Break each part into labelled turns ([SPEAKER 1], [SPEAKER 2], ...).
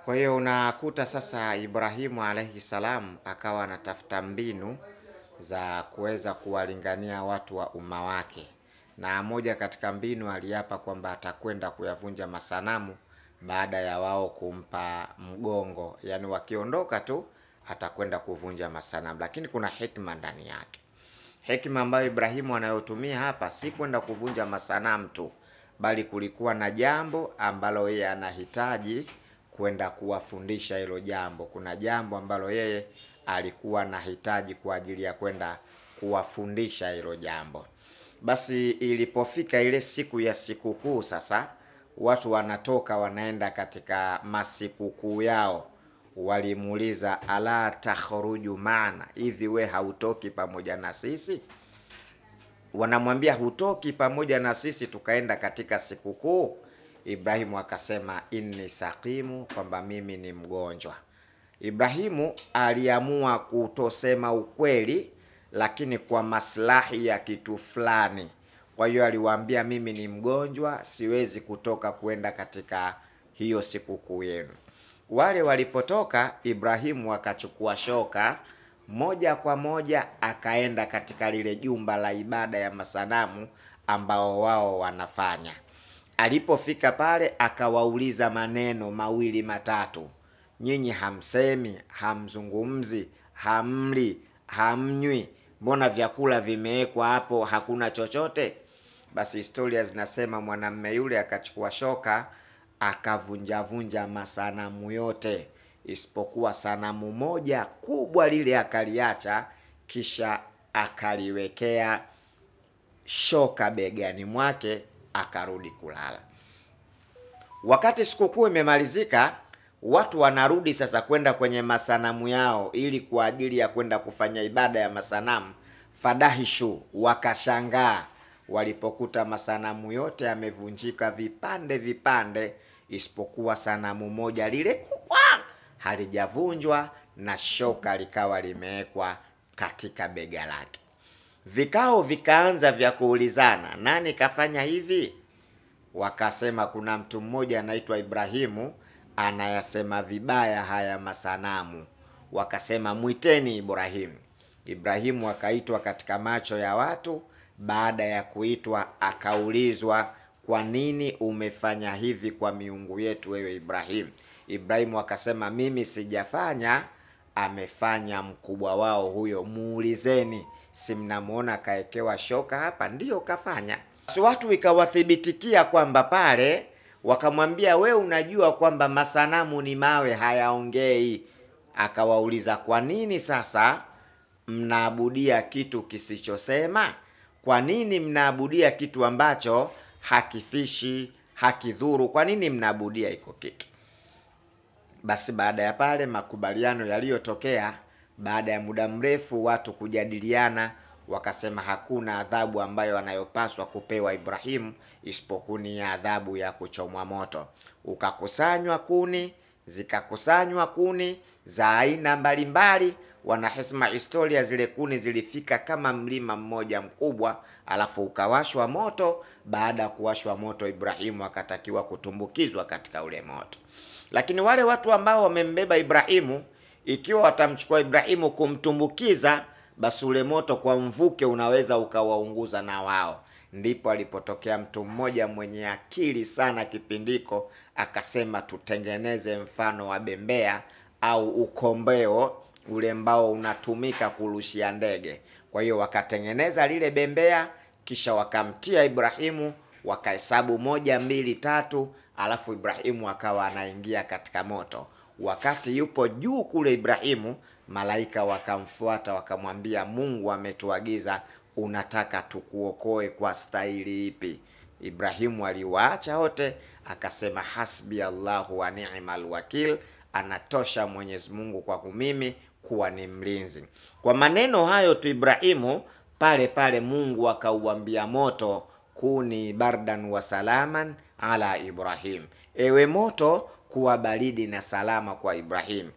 [SPEAKER 1] Kwa hiyo unakuta sasa Ibrahimu alayhi salam akawa anatafuta mbinu za kuweza kuwalingania watu wa umma wake, na moja katika mbinu aliapa kwamba atakwenda kuyavunja masanamu baada ya wao kumpa mgongo, yani wakiondoka tu atakwenda kuvunja masanamu. Lakini kuna hikma ndani yake. Hekima ambayo Ibrahimu anayotumia hapa si kwenda kuvunja masanamu tu, bali kulikuwa na jambo ambalo yeye anahitaji kwenda kuwafundisha hilo jambo. Kuna jambo ambalo yeye alikuwa anahitaji kwa ajili ya kwenda kuwafundisha hilo jambo. Basi ilipofika ile siku ya sikukuu, sasa watu wanatoka wanaenda katika masikukuu yao. Walimuuliza, ala takhruju maana, hivi we hautoki pamoja na sisi? Wanamwambia hutoki pamoja na sisi tukaenda katika sikukuu? Ibrahimu akasema inni saqimu, kwamba mimi ni mgonjwa. Ibrahimu aliamua kutosema ukweli, lakini kwa maslahi ya kitu fulani. Kwa hiyo aliwaambia mimi ni mgonjwa, siwezi kutoka kwenda katika hiyo sikukuu yenu. Wale walipotoka, Ibrahimu akachukua shoka moja kwa moja akaenda katika lile jumba la ibada ya masanamu ambao wao wanafanya. Alipofika pale akawauliza maneno mawili matatu, nyinyi hamsemi, hamzungumzi, hamli, hamnywi, mbona vyakula vimewekwa hapo hakuna chochote? Basi historia zinasema mwanamume yule akachukua shoka akavunja masanamu yote isipokuwa sanamu moja kubwa, lile akaliacha, kisha akaliwekea shoka begani mwake, akarudi kulala. Wakati sikukuu imemalizika, watu wanarudi sasa kwenda kwenye masanamu yao ili kwa ajili ya kwenda kufanya ibada ya masanamu. Fadahishu, wakashangaa walipokuta masanamu yote yamevunjika vipande vipande, isipokuwa sanamu moja lile kubwa halijavunjwa na shoka likawa limewekwa katika bega lake. Vikao vikaanza vya kuulizana, nani kafanya hivi? Wakasema kuna mtu mmoja anaitwa Ibrahimu anayasema vibaya haya masanamu. Wakasema muiteni Ibrahimu. Ibrahimu akaitwa katika macho ya watu. Baada ya kuitwa akaulizwa, kwa nini umefanya hivi kwa miungu yetu wewe Ibrahimu? Ibrahimu akasema mimi sijafanya, amefanya mkubwa wao huyo, muulizeni, si mnamuona kaekewa shoka hapa? Ndiyo kafanya. So watu ikawathibitikia kwamba pale, wakamwambia we unajua kwamba masanamu ni mawe hayaongei. Akawauliza, kwa nini sasa mnaabudia kitu kisichosema? Kwa nini mnaabudia kitu ambacho hakifishi, hakidhuru? Kwa nini mnaabudia iko kitu? Basi baada ya pale makubaliano yaliyotokea, baada ya muda mrefu watu kujadiliana, wakasema hakuna adhabu ambayo anayopaswa kupewa Ibrahimu isipokuwa ni adhabu ya kuchomwa moto. Ukakusanywa kuni, zikakusanywa kuni za aina mbalimbali. Wanasema historia zile kuni zilifika kama mlima mmoja mkubwa, alafu ukawashwa moto. Baada ya kuwashwa moto, Ibrahimu akatakiwa kutumbukizwa katika ule moto. Lakini wale watu ambao wamembeba Ibrahimu, ikiwa watamchukua Ibrahimu kumtumbukiza, basi ule moto kwa mvuke unaweza ukawaunguza na wao. Ndipo alipotokea mtu mmoja mwenye akili sana kipindiko, akasema tutengeneze mfano wa bembea au ukombeo ule ambao unatumika kurushia ndege. Kwa hiyo wakatengeneza lile bembea, kisha wakamtia Ibrahimu, wakahesabu 1 2 3, alafu Ibrahimu akawa anaingia katika moto. Wakati yupo juu kule Ibrahimu, malaika wakamfuata wakamwambia, Mungu ametuagiza, unataka tukuokoe kwa staili ipi? Ibrahimu aliwaacha wote, akasema hasbi Allahu wa ni'mal wakil, anatosha Mwenyezi Mungu kwa mimi kuwa ni mlinzi. Kwa maneno hayo tu Ibrahimu pale pale Mungu akauambia moto, kuni bardan wa salaman ala Ibrahim, ewe moto kuwa baridi na salama kwa Ibrahim.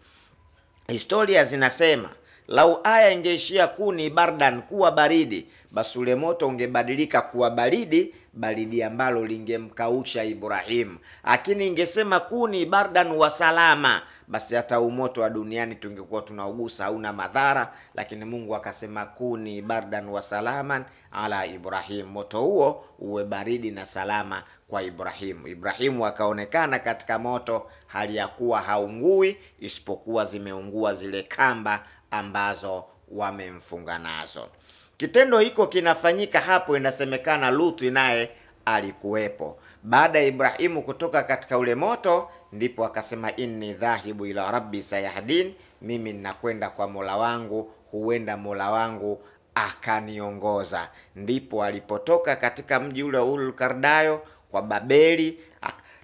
[SPEAKER 1] Historia zinasema lau aya ingeishia kuni bardan, kuwa baridi, basi ule moto ungebadilika kuwa baridi, baridi ambalo lingemkausha Ibrahim. Lakini ingesema kuni bardan wa salama, basi hata umoto wa duniani tungekuwa tunaugusa, hauna madhara. Lakini Mungu akasema kuni bardan wa salaman ala Ibrahim, moto huo uwe baridi na salama kwa Ibrahimu. Ibrahimu akaonekana katika moto hali ya kuwa haungui, isipokuwa zimeungua zile kamba ambazo wamemfunga nazo. Kitendo hiko kinafanyika hapo, inasemekana Lutu naye alikuwepo. Baada ya Ibrahimu kutoka katika ule moto, ndipo akasema inni dhahibu ila rabbi sayahdin, mimi ninakwenda kwa Mola wangu, huenda Mola wangu akaniongoza. Ndipo alipotoka katika mji ule Ul-Kardayo kwa Babeli,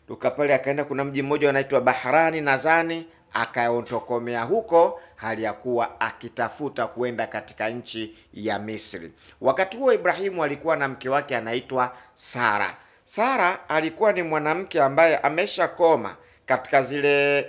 [SPEAKER 1] tukapale akaenda, kuna mji mmoja unaitwa Bahrani nadhani, akaontokomea huko hali ya kuwa akitafuta kwenda katika nchi ya Misri. Wakati huo Ibrahimu alikuwa na mke wake anaitwa Sara. Sara alikuwa ni mwanamke ambaye ameshakoma katika zile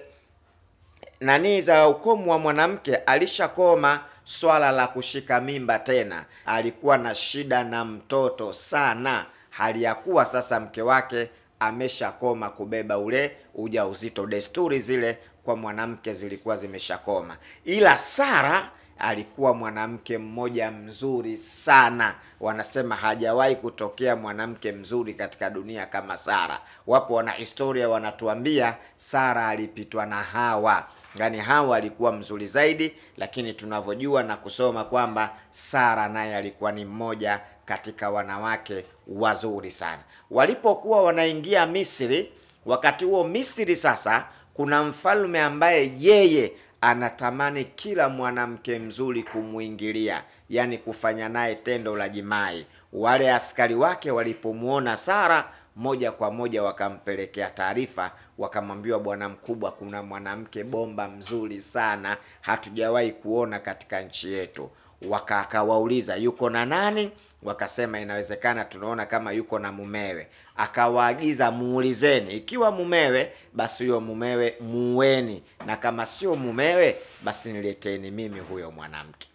[SPEAKER 1] nani za ukomu wa mwanamke, alishakoma swala la kushika mimba tena. Alikuwa na shida na mtoto sana, hali ya kuwa sasa mke wake ameshakoma kubeba ule ujauzito. Desturi zile kwa mwanamke zilikuwa zimeshakoma. Ila Sara alikuwa mwanamke mmoja mzuri sana. Wanasema hajawahi kutokea mwanamke mzuri katika dunia kama Sara. Wapo wana historia wanatuambia Sara alipitwa na Hawa. Yaani Hawa alikuwa mzuri zaidi, lakini tunavyojua na kusoma kwamba Sara naye alikuwa ni mmoja katika wanawake wazuri sana. Walipokuwa wanaingia Misri, wakati huo Misri sasa kuna mfalme ambaye yeye anatamani kila mwanamke mzuri kumuingilia, yani kufanya naye tendo la jimai. Wale askari wake walipomuona Sara, moja kwa moja wakampelekea taarifa, wakamwambiwa bwana mkubwa, kuna mwanamke bomba mzuri sana hatujawahi kuona katika nchi yetu. Akawauliza yuko na nani? Wakasema inawezekana tunaona kama yuko na mumewe. Akawaagiza muulizeni, ikiwa mumewe basi huyo mumewe muweni, na kama sio mumewe basi nileteni mimi huyo mwanamke.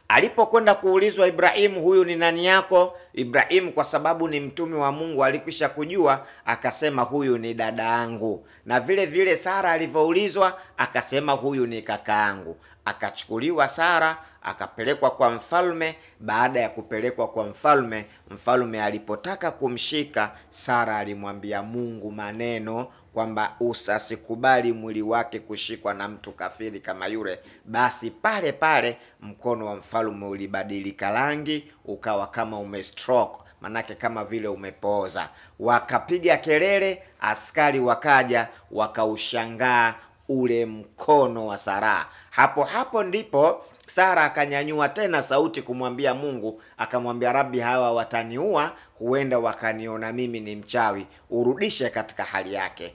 [SPEAKER 1] Alipokwenda kuulizwa Ibrahimu, huyu ni nani yako? Ibrahimu kwa sababu ni mtume wa Mungu alikwisha kujua, akasema huyu ni dada yangu. Na vile vile Sara alivyoulizwa akasema huyu ni kaka yangu. Akachukuliwa Sara akapelekwa kwa mfalme. Baada ya kupelekwa kwa mfalme, mfalme alipotaka kumshika Sara alimwambia Mungu maneno kwamba usasikubali mwili wake kushikwa na mtu kafiri kama yule. Basi pale pale mkono wa mfalme ulibadilika rangi, ukawa kama umestroke, manake kama vile umepoza. Wakapiga kelele, askari wakaja wakaushangaa ule mkono wa Sara. Hapo ndipo Sara akanyanyua tena sauti kumwambia Mungu, akamwambia Rabbi, hawa wataniua, huenda wakaniona mimi ni mchawi, urudishe katika hali yake.